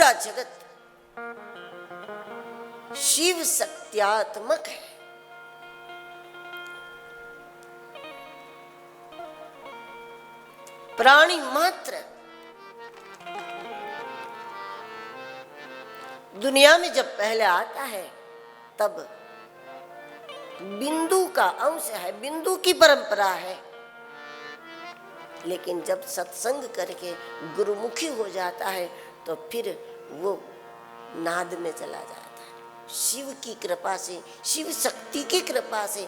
पूरा जगत शिव शक्त्यात्मक है। प्राणी मात्र दुनिया में जब पहले आता है तब बिंदु का अंश है, बिंदु की परंपरा है। लेकिन जब सत्संग करके गुरुमुखी हो जाता है तो फिर वो नाद में चला जाता है। शिव की कृपा से, शिव शक्ति की कृपा से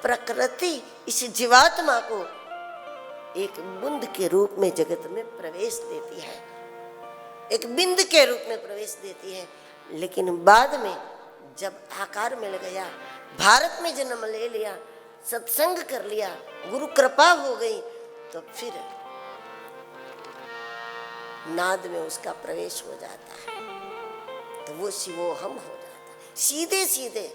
प्रकृति इस जीवात्मा को एक बूंद के रूप में जगत में प्रवेश देती है, एक बिंद के रूप में प्रवेश देती है। लेकिन बाद में जब आकार मिल गया, भारत में जन्म ले लिया, सत्संग कर लिया, गुरु कृपा हो गई, तो फिर नाद में उसका प्रवेश हो जाता है, तो वो शिवोहम हो जाता है। सीधे सीधे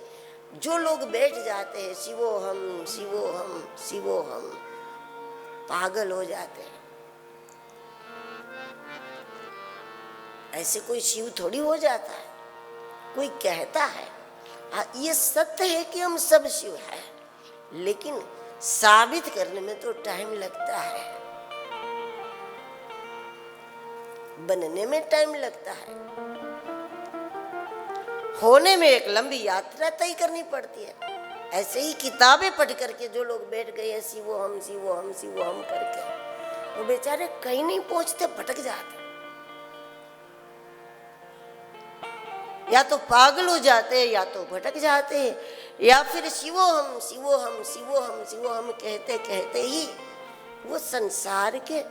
जो लोग बैठ जाते हैं शिवोहम शिवोहम शिवोहम, पागल हो जाते हैं। ऐसे कोई शिव थोड़ी हो जाता है, कोई कहता है। ये सत्य है कि हम सब शिव हैं, लेकिन साबित करने में तो टाइम लगता है, बनने में टाइम लगता है, होने में एक लंबी यात्रा तय करनी पड़ती है। ऐसे ही किताबें पढ़ करके जो लोग बैठ गए हैं शिवोहम शिवोहम शिवोहम करके, वो बेचारे कहीं नहीं पहुंचते, भटक जाते, या तो पागल हो जाते हैं या तो भटक जाते हैं, या फिर शिवोहम शिवोहम शिवोहम शिवोहम कहते कहते ही वो संसार के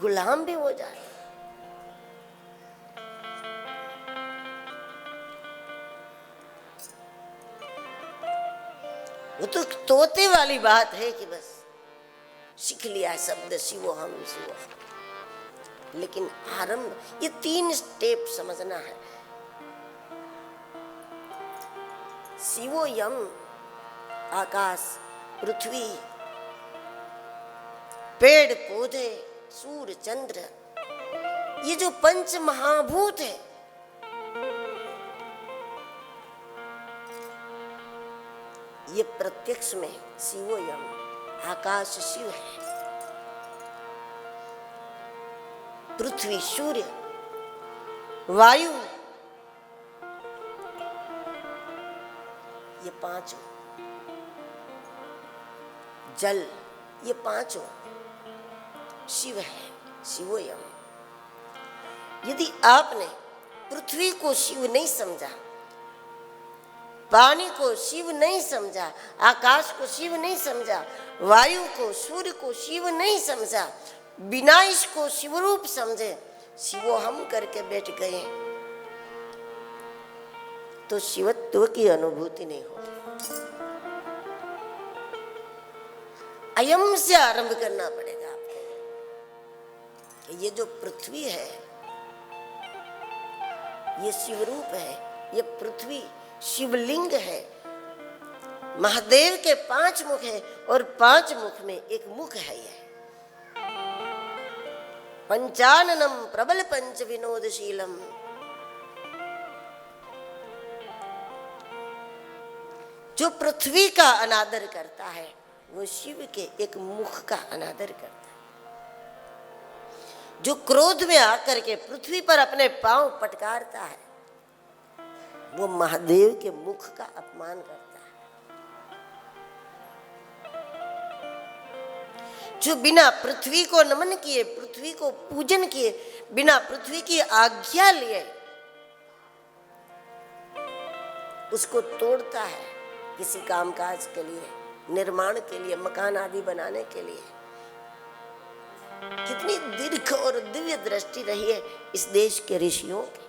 गुलाम भी हो जाते। वो तो तोते वाली बात है कि बस सीख लिया शब्द शिवोहम शिवोहम, लेकिन आरंभ ये 3 स्टेप समझना है। शिवोयम आकाश, पृथ्वी, पेड़ पौधे, सूर्य चंद्र, ये जो पंच महाभूत है, ये प्रत्यक्ष में शिवोयम आकाश शिव है, पृथ्वी सूर्य, वायु, ये 5, जल, ये 5 शिव है, शिवोयम। यदि आपने पृथ्वी को शिव नहीं समझा, पानी को शिव नहीं समझा, आकाश को शिव नहीं समझा, वायु को सूर्य को शिव नहीं समझा, बिना इसको शिव रूप समझे शिवोहम करके बैठ गए, तो शिवत्व की अनुभूति नहीं होगी। अयम से आरंभ करना पड़ेगा आपको। ये जो पृथ्वी है ये शिवरूप है, ये पृथ्वी शिवलिंग है। महादेव के 5 मुख है और 5 मुख में एक मुख है। ये पंचाननम प्रबल पंच विनोदशीलम, जो पृथ्वी का अनादर करता है वो शिव के एक मुख का अनादर करता है। जो क्रोध में आकर के पृथ्वी पर अपने पांव पटकारता है वो महादेव के मुख का अपमान करता है। जो बिना पृथ्वी को नमन किए, पृथ्वी को पूजन किए, बिना पृथ्वी की आज्ञा लिए उसको तोड़ता है किसी कामकाज के लिए, निर्माण के लिए, मकान आदि बनाने के लिए। कितनी दीर्घ और दिव्य दृष्टि रही है इस देश के ऋषियों की।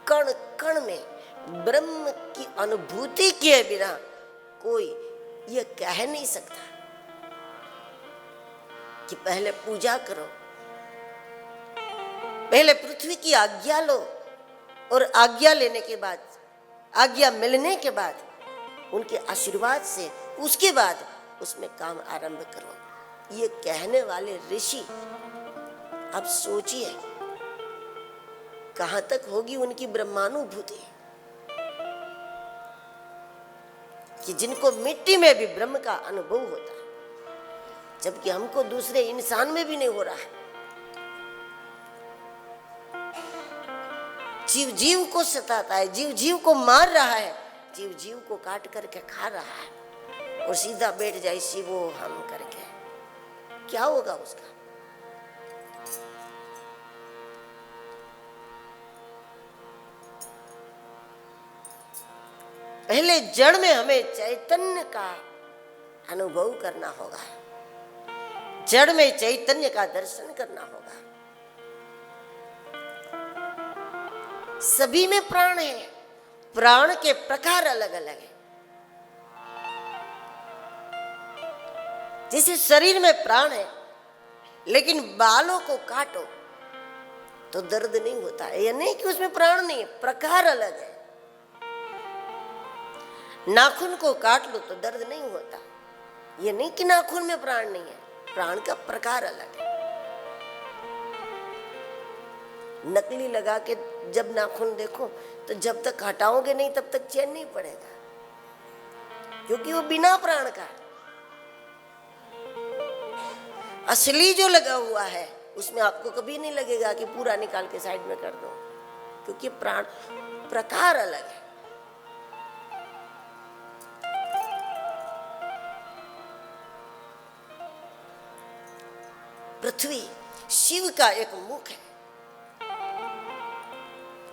कण कण में ब्रह्म की अनुभूति किए बिना कोई ये कह नहीं सकता कि पहले पूजा करो, पहले पृथ्वी की आज्ञा लो, और आज्ञा लेने के बाद, आज्ञा मिलने के बाद, उनके आशीर्वाद से उसके बाद उसमें काम आरंभ करो। ये कहने वाले ऋषि, अब सोचिए कहां तक होगी उनकी ब्रह्मानुभूति, कि जिनको मिट्टी में भी ब्रह्म का अनुभव होता है, जबकि हमको दूसरे इंसान में भी नहीं हो रहा है। जीव जीव को सताता है, जीव जीव को मार रहा है, जीव जीव को काट करके खा रहा है, और सीधा बैठ जाए शिवो हम करके, क्या होगा उसका? पहले जड़ में हमें चैतन्य का अनुभव करना होगा, जड़ में चैतन्य का दर्शन करना होगा। सभी में प्राण है, प्राण के प्रकार अलग अलग है। जैसे शरीर में प्राण है, लेकिन बालों को काटो तो दर्द नहीं होता है, यह नहीं कि उसमें प्राण नहीं है, प्रकार अलग है। नाखून को काट लो तो दर्द नहीं होता, यह नहीं कि नाखून में प्राण नहीं है, प्राण का प्रकार अलग है। नकली लगा के जब नाखून देखो तो जब तक हटाओगे नहीं तब तक चैन नहीं पड़ेगा, क्योंकि वो बिना प्राण का। असली जो लगा हुआ है उसमें आपको कभी नहीं लगेगा कि पूरा निकाल के साइड में कर दो, क्योंकि प्राण प्रकार अलग है। पृथ्वी शिव का एक मुख है,